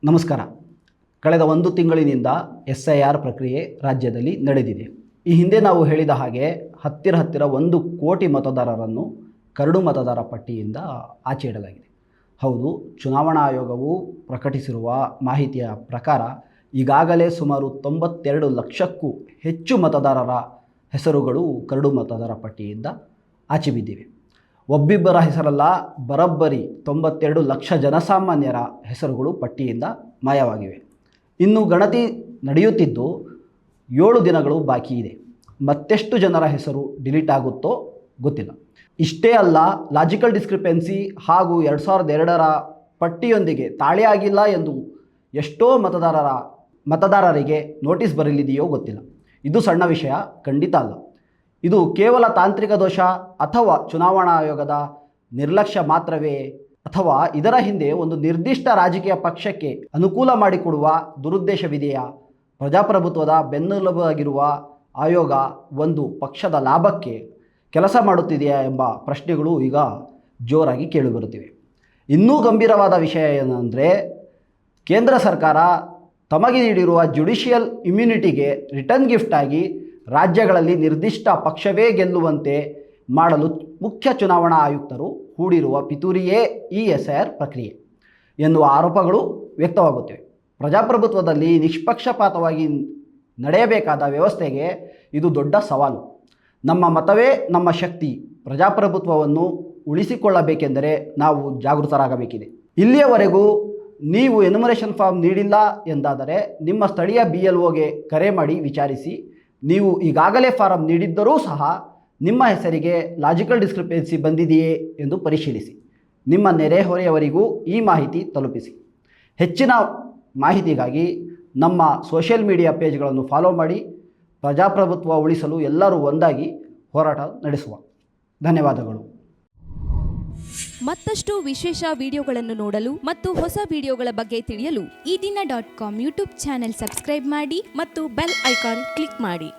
ನಮಸ್ಕಾರ. ಕಳೆದ ಒಂದು ತಿಂಗಳಿನಿಂದ SIR ಪ್ರಕ್ರಿಯೆ ರಾಜ್ಯದಲ್ಲಿ ನಡೆದಿದೆ. ಈ ಹಿಂದೆ ನಾವು ಹೇಳಿದ ಹಾಗೆ ಹತ್ತಿರ 1 ಕೋಟಿ ಮತದಾರರನ್ನು ಕರಡು ಮತದಾರ ಪಟ್ಟಿಯಿಂದ ಆಚೆ ಇಡಲಾಗಿದೆ. ಹೌದು, ಚುನಾವಣಾ ಆಯೋಗವು ಪ್ರಕಟಿಸಿರುವ ಮಾಹಿತಿಯ ಪ್ರಕಾರ ಈಗಾಗಲೇ ಸುಮಾರು 92 ಲಕ್ಷಕ್ಕೂ ಹೆಚ್ಚು ಮತದಾರರ ಹೆಸರುಗಳು ಕರಡು ಮತದಾರ ಪಟ್ಟಿಯಿಂದ ಆಚೆ ಬಿದ್ದಿವೆ. ಒಬ್ಬಿಬ್ಬರ ಹೆಸರಲ್ಲ, ಬರೋಬ್ಬರಿ 92 ಲಕ್ಷ ಜನಸಾಮಾನ್ಯರ ಹೆಸರುಗಳು ಪಟ್ಟಿಯಿಂದ ಮಾಯವಾಗಿವೆ. ಇನ್ನು ಗಣತಿ ನಡೆಯುತ್ತಿದ್ದು 7 ದಿನಗಳು ಬಾಕಿ ಇದೆ. ಮತ್ತೆಷ್ಟು ಜನರ ಹೆಸರು ಡಿಲೀಟ್ ಆಗುತ್ತೋ ಗೊತ್ತಿಲ್ಲ. ಇಷ್ಟೇ ಅಲ್ಲ, ಲಾಜಿಕಲ್ ಡಿಸ್ಕ್ರಿಪೆನ್ಸಿ ಹಾಗೂ 2002ರ ಪಟ್ಟಿಯೊಂದಿಗೆ ತಾಳೆಯಾಗಿಲ್ಲ ಎಂದು ಎಷ್ಟೋ ಮತದಾರರಿಗೆ ನೋಟಿಸ್ ಬರಲಿದೆಯೋ ಗೊತ್ತಿಲ್ಲ. ಇದು ಸಣ್ಣ ವಿಷಯ ಖಂಡಿತ ಅಲ್ಲ. ಇದು ಕೇವಲ ತಾಂತ್ರಿಕ ದೋಷ ಅಥವಾ ಚುನಾವಣಾ ಆಯೋಗದ ನಿರ್ಲಕ್ಷ್ಯ ಮಾತ್ರವೇ, ಅಥವಾ ಇದರ ಹಿಂದೆ ಒಂದು ನಿರ್ದಿಷ್ಟ ರಾಜಕೀಯ ಪಕ್ಷಕ್ಕೆ ಅನುಕೂಲ ಮಾಡಿಕೊಡುವ ದುರುದ್ದೇಶವಿದೆಯಾ? ಪ್ರಜಾಪ್ರಭುತ್ವದ ಬೆನ್ನೆಲುಬಾಗಿರುವ ಆಯೋಗ ಒಂದು ಪಕ್ಷದ ಲಾಭಕ್ಕೆ ಕೆಲಸ ಮಾಡುತ್ತಿದೆಯಾ ಎಂಬ ಪ್ರಶ್ನೆಗಳು ಈಗ ಜೋರಾಗಿ ಕೇಳಿಬರುತ್ತಿವೆ. ಇನ್ನೂ ಗಂಭೀರವಾದ ವಿಷಯ ಏನಂದರೆ, ಕೇಂದ್ರ ಸರ್ಕಾರ ತಮಗೆ ನೀಡಿರುವ ಜುಡಿಷಿಯಲ್ ಇಮ್ಯುನಿಟಿಗೆ ರಿಟರ್ನ್ ಗಿಫ್ಟ್ ಆಗಿ ರಾಜ್ಯಗಳಲ್ಲಿ ನಿರ್ದಿಷ್ಟ ಪಕ್ಷವೇ ಗೆಲ್ಲುವಂತೆ ಮಾಡಲು ಮುಖ್ಯ ಚುನಾವಣಾ ಆಯುಕ್ತರು ಹೂಡಿರುವ ಪಿತೂರಿಯೇ ಈ SIR ಪ್ರಕ್ರಿಯೆ ಎನ್ನುವ ಆರೋಪಗಳು ವ್ಯಕ್ತವಾಗುತ್ತಿವೆ. ಪ್ರಜಾಪ್ರಭುತ್ವದಲ್ಲಿ ನಿಷ್ಪಕ್ಷಪಾತವಾಗಿ ನಡೆಯಬೇಕಾದ ವ್ಯವಸ್ಥೆಗೆ ಇದು ದೊಡ್ಡ ಸವಾಲು. ನಮ್ಮ ಮತವೇ ನಮ್ಮ ಶಕ್ತಿ. ಪ್ರಜಾಪ್ರಭುತ್ವವನ್ನು ಉಳಿಸಿಕೊಳ್ಳಬೇಕೆಂದರೆ ನಾವು ಜಾಗೃತರಾಗಬೇಕಿದೆ. ಇಲ್ಲಿಯವರೆಗೂ ನೀವು ಎನ್ಯುಮರೇಷನ್ ಫಾರ್ಮ್ ನೀಡಿಲ್ಲ ಎಂದಾದರೆ ನಿಮ್ಮ ಸ್ಥಳೀಯ BLOಗೆ ಕರೆ ಮಾಡಿ ವಿಚಾರಿಸಿ. ನೀವು ಈಗಾಗಲೇ ಫಾರಂ ನೀಡಿದ್ದರೂ ಸಹ ನಿಮ್ಮ ಹೆಸರಿಗೆ ಲಾಜಿಕಲ್ ಡಿಸ್ಕ್ರಿಪೆನ್ಸಿ ಬಂದಿದೆಯೇ ಎಂದು ಪರಿಶೀಲಿಸಿ. ನಿಮ್ಮ ನೆರೆಹೊರೆಯವರಿಗೂ ಈ ಮಾಹಿತಿ ತಲುಪಿಸಿ. ಹೆಚ್ಚಿನ ಮಾಹಿತಿಗಾಗಿ ನಮ್ಮ ಸೋಷಿಯಲ್ ಮೀಡಿಯಾ ಪೇಜ್ಗಳನ್ನು ಫಾಲೋ ಮಾಡಿ. ಪ್ರಜಾಪ್ರಭುತ್ವ ಉಳಿಸಲು ಎಲ್ಲರೂ ಒಂದಾಗಿ ಹೋರಾಟ ನಡೆಸುವ. ಧನ್ಯವಾದಗಳು. ಮತ್ತಷ್ಟು ವಿಶೇಷ ವಿಡಿಯೋಗಳನ್ನು ನೋಡಲು ಮತ್ತು ಹೊಸ ವಿಡಿಯೋಗಳ ಬಗ್ಗೆ ತಿಳಿಯಲು EDina.com ಯೂಟ್ಯೂಬ್ ಚಾನೆಲ್ ಸಬ್ಸ್ಕ್ರೈಬ್ ಮಾಡಿ ಮತ್ತು ಬೆಲ್ ಐಕಾನ್ ಕ್ಲಿಕ್ ಮಾಡಿ.